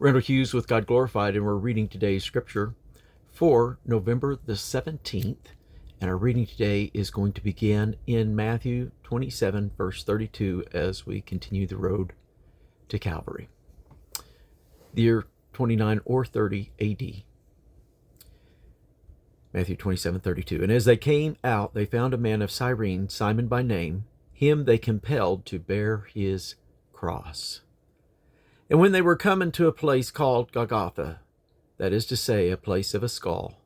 Randall Hughes with God Glorified, and we're reading today's scripture for November the 17th. And our reading today is going to begin in Matthew 27, verse 32, as we continue the road to Calvary. The year 29 or 30 AD. Matthew 27, 32. And as they came out, they found a man of Cyrene, Simon by name. Him they compelled to bear his cross. And when they were come into a place called Golgotha, that is to say, a place of a skull,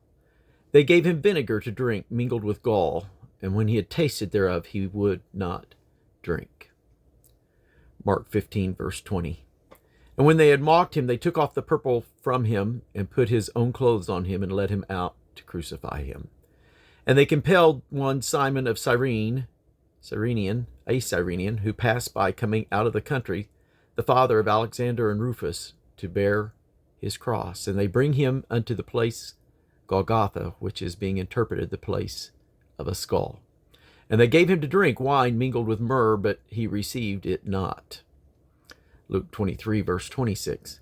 they gave him vinegar to drink mingled with gall, and when he had tasted thereof, he would not drink. Mark 15, verse 20. And when they had mocked him, they took off the purple from him, and put his own clothes on him, and led him out to crucify him. And they compelled one Simon of Cyrene, a Cyrenian, who passed by coming out of the country, the father of Alexander and Rufus, to bear his cross. And they bring him unto the place Golgotha, which is being interpreted the place of a skull. And they gave him to drink wine mingled with myrrh, but he received it not. Luke 23, verse 26.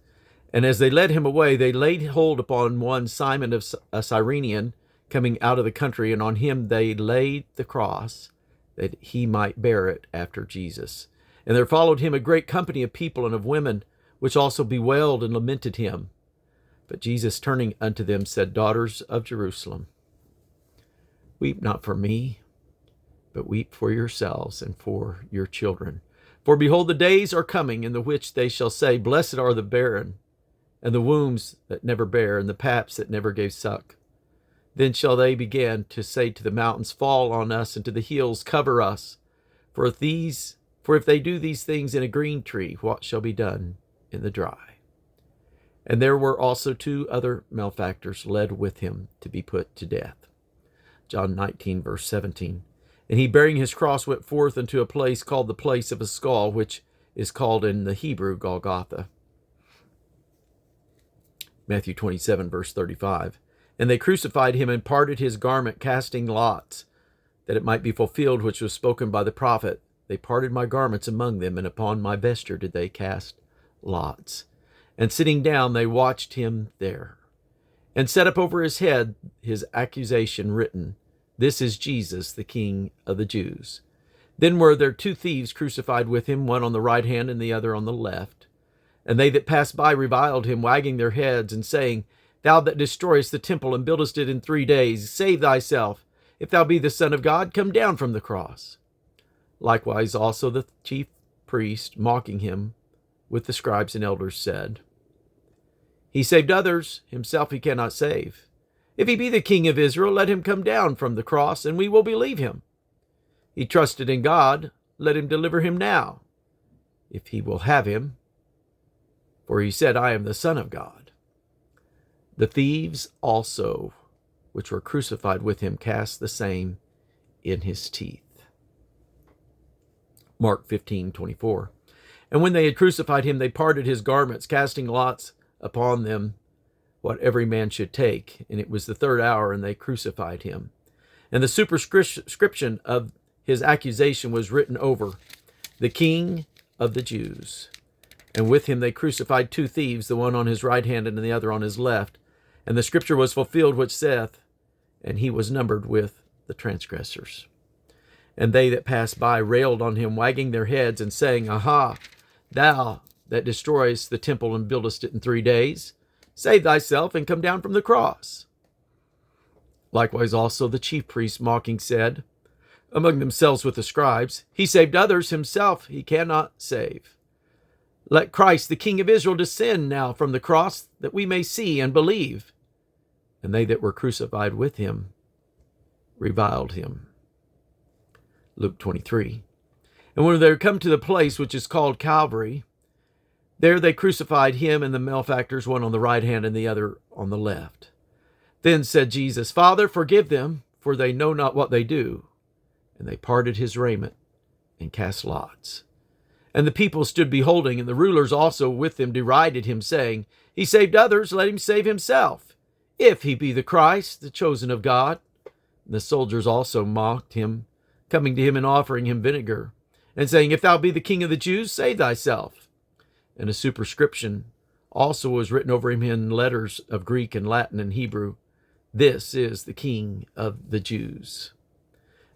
And as they led him away, they laid hold upon one Simon of a Cyrenian, coming out of the country, and on him they laid the cross, that he might bear it after Jesus. And there followed him a great company of people and of women, which also bewailed and lamented him. But Jesus, turning unto them, said, Daughters of Jerusalem, weep not for me, but weep for yourselves and for your children. For behold, the days are coming, in the which they shall say, Blessed are the barren, and the wombs that never bare, and the paps that never gave suck. Then shall they begin to say to the mountains, Fall on us, and to the hills, Cover us. For if they do these things in a green tree, what shall be done in the dry? And there were also 2 other malefactors led with him to be put to death. John 19, verse 17. And he, bearing his cross, went forth unto a place called the place of a skull, which is called in the Hebrew Golgotha. Matthew 27, verse 35. And they crucified him and parted his garment, casting lots, that it might be fulfilled which was spoken by the prophet. They parted my garments among them, and upon my vesture did they cast lots. And sitting down, they watched him there, and set up over his head his accusation written, This is Jesus, the King of the Jews. Then were there 2 thieves crucified with him, one on the right hand and the other on the left. And they that passed by reviled him, wagging their heads, and saying, Thou that destroyest the temple and buildest it in 3 days, save thyself. If thou be the Son of God, come down from the cross. Likewise also the chief priest, mocking him with the scribes and elders, said, He saved others, himself he cannot save. If he be the King of Israel, let him come down from the cross, and we will believe him. He trusted in God, let him deliver him now, if he will have him. For he said, I am the Son of God. The thieves also, which were crucified with him, cast the same in his teeth. Mark 15, 24. And when they had crucified him, they parted his garments, casting lots upon them what every man should take. And it was the 3rd hour, and they crucified him. And the superscription of his accusation was written over, The King of the Jews. And with him they crucified 2 thieves, the one on his right hand and the other on his left. And the scripture was fulfilled which saith, And he was numbered with the transgressors. And they that passed by railed on him, wagging their heads, and saying, Aha, thou that destroyest the temple and buildest it in 3 days, save thyself, and come down from the cross. Likewise also the chief priests, mocking, said among themselves with the scribes, He saved others, himself he cannot save. Let Christ, the King of Israel, descend now from the cross, that we may see and believe. And they that were crucified with him reviled him. Luke 23. And when they were come to the place which is called Calvary, there they crucified him and the malefactors, one on the right hand and the other on the left. Then said Jesus, Father, forgive them, for they know not what they do. And they parted his raiment and cast lots. And the people stood beholding, and the rulers also with them derided him, saying, He saved others, let him save himself, if he be the Christ, the chosen of God. And the soldiers also mocked him, coming to him and offering him vinegar, and saying, If thou be the King of the Jews, save thyself. And a superscription also was written over him in letters of Greek and Latin and Hebrew, "This is the King of the Jews."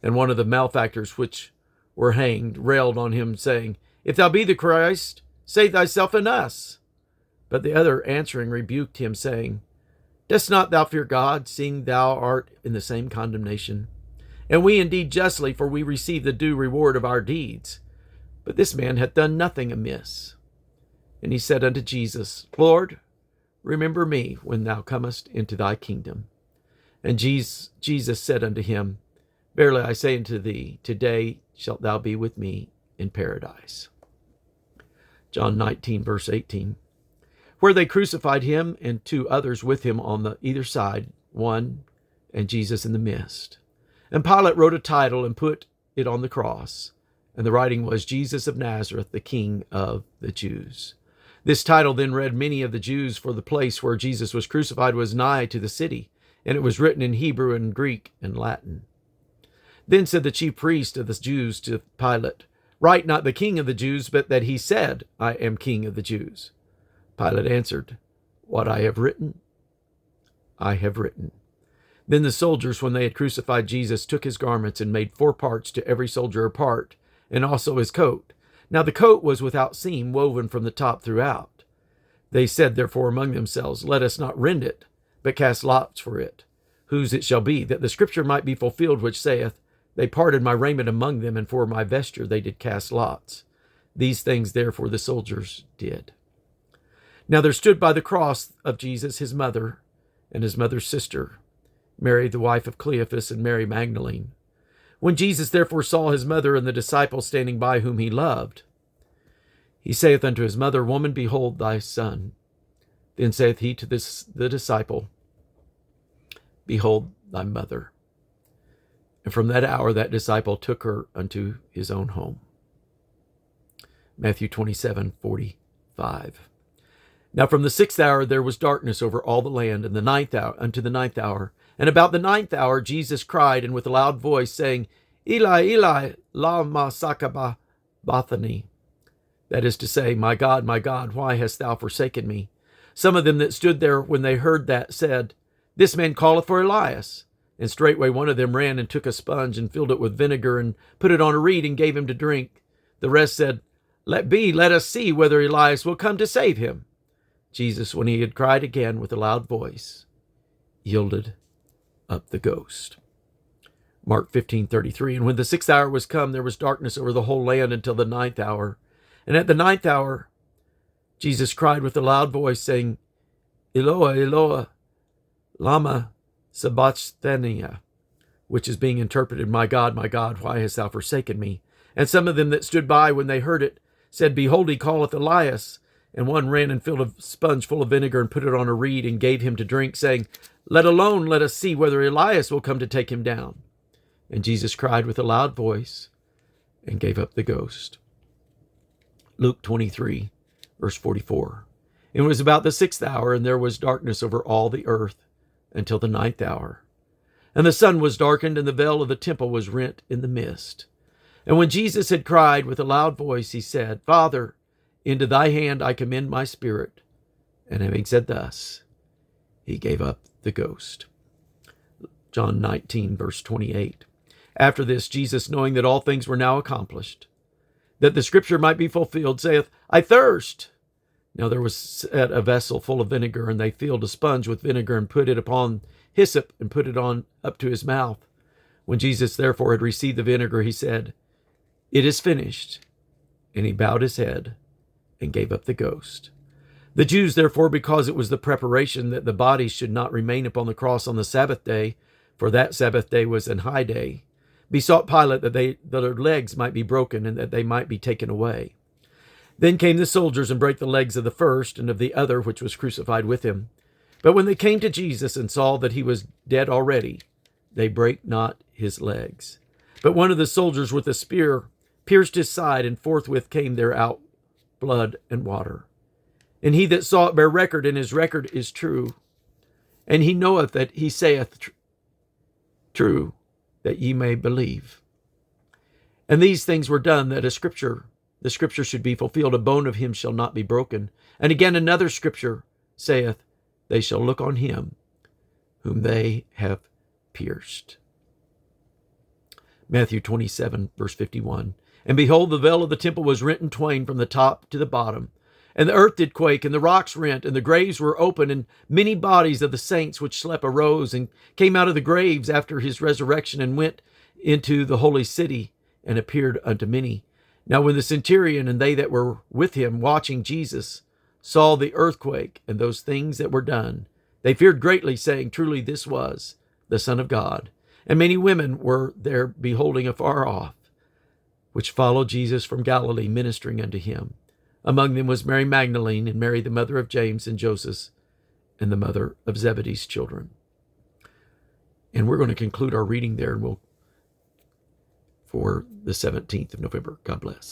And one of the malefactors which were hanged railed on him, saying, "If thou be the Christ, save thyself and us." But the other answering rebuked him, saying, "Dost not thou fear God, seeing thou art in the same condemnation? And we indeed justly, for we receive the due reward of our deeds. But this man hath done nothing amiss." And he said unto Jesus, "Lord, remember me when thou comest into thy kingdom." And Jesus said unto him, "Verily I say unto thee, today shalt thou be with me in paradise." John 19, verse 18. Where they crucified him and two others with him on the either side, one and Jesus in the midst. And Pilate wrote a title and put it on the cross. And the writing was, "Jesus of Nazareth, the King of the Jews." This title then read many of the Jews, for the place where Jesus was crucified was nigh to the city, and it was written in Hebrew and Greek and Latin. Then said the chief priest of the Jews to Pilate, "Write not the King of the Jews, but that he said, I am King of the Jews." Pilate answered, "What I have written, I have written." Then the soldiers, when they had crucified Jesus, took his garments and made 4 parts, to every soldier a part, and also his coat. Now the coat was without seam, woven from the top throughout. They said therefore among themselves, "Let us not rend it, but cast lots for it, whose it shall be, that the scripture might be fulfilled, which saith, They parted my raiment among them, and for my vesture they did cast lots. These things therefore the soldiers did." Now there stood by the cross of Jesus his mother and his mother's sister, Mary the wife of Cleophas, and Mary Magdalene. When Jesus therefore saw his mother and the disciple standing by whom he loved, he saith unto his mother, "Woman, behold thy son." Then saith he to the disciple, "Behold thy mother." And from that hour that disciple took her unto his own home. Matthew 27:45. Now from the 6th hour there was darkness over all the land, and the 9th hour unto the 9th hour. And about the 9th hour Jesus cried, and with a loud voice, saying, "Eli, Eli, lama sabachthani?" That is to say, my God, why hast thou forsaken me?" Some of them that stood there when they heard that said, "This man calleth for Elias." And straightway one of them ran and took a sponge and filled it with vinegar and put it on a reed and gave him to drink. The rest said, let us see whether Elias will come to save him." Jesus, when he had cried again with a loud voice, yielded up the ghost. Mark 15:33. And when the 6th hour was come, there was darkness over the whole land until the 9th hour. And at the 9th hour, Jesus cried with a loud voice, saying, "Eloi, Eloi, lama sabachthani," which is being interpreted, my God, why hast thou forsaken me?" And some of them that stood by when they heard it said, "Behold, he calleth Elias." And one ran and filled a sponge full of vinegar and put it on a reed and gave him to drink, saying, let us see whether Elias will come to take him down." And Jesus cried with a loud voice and gave up the ghost. Luke 23, verse 44. It was about the 6th hour, and there was darkness over all the earth until the 9th hour. And the sun was darkened, and the veil of the temple was rent in the midst. And when Jesus had cried with a loud voice, he said, "Father, into thy hand I commend my spirit." And having said thus, he gave up the ghost. John 19, verse 28. After this, Jesus, knowing that all things were now accomplished, that the scripture might be fulfilled, saith, "I thirst." Now there was set a vessel full of vinegar, and they filled a sponge with vinegar, and put it upon hyssop, and put it on up to his mouth. When Jesus therefore had received the vinegar, he said, "It is finished." And he bowed his head and gave up the ghost. The Jews therefore, because it was the preparation that the body should not remain upon the cross on the Sabbath day, for that Sabbath day was an high day, besought Pilate that their legs might be broken, and that they might be taken away. Then came the soldiers and brake the legs of the first and of the other which was crucified with him. But when they came to Jesus and saw that he was dead already, they brake not his legs. But one of the soldiers with a spear pierced his side, and forthwith came there out blood and water. And he that saw it bare record, and his record is true. And he knoweth that he saith true, that ye may believe. And these things were done, that a scripture the scripture should be fulfilled, a bone of him shall not be broken. And again another scripture saith, they shall look on him whom they have pierced. Matthew 27, verse 51. And behold, the veil of the temple was rent in twain from the top to the bottom. And the earth did quake, and the rocks rent, and the graves were open, and many bodies of the saints which slept arose, and came out of the graves after his resurrection, and went into the holy city, and appeared unto many. Now when the centurion and they that were with him watching Jesus saw the earthquake and those things that were done, they feared greatly, saying, truly this was the Son of God. And many women were there beholding afar off, which followed Jesus from Galilee, ministering unto him. Among them was Mary Magdalene, and Mary the mother of James and Joseph, and the mother of Zebedee's children. And we're going to conclude our reading there, and we'll for the 17th of November. God bless.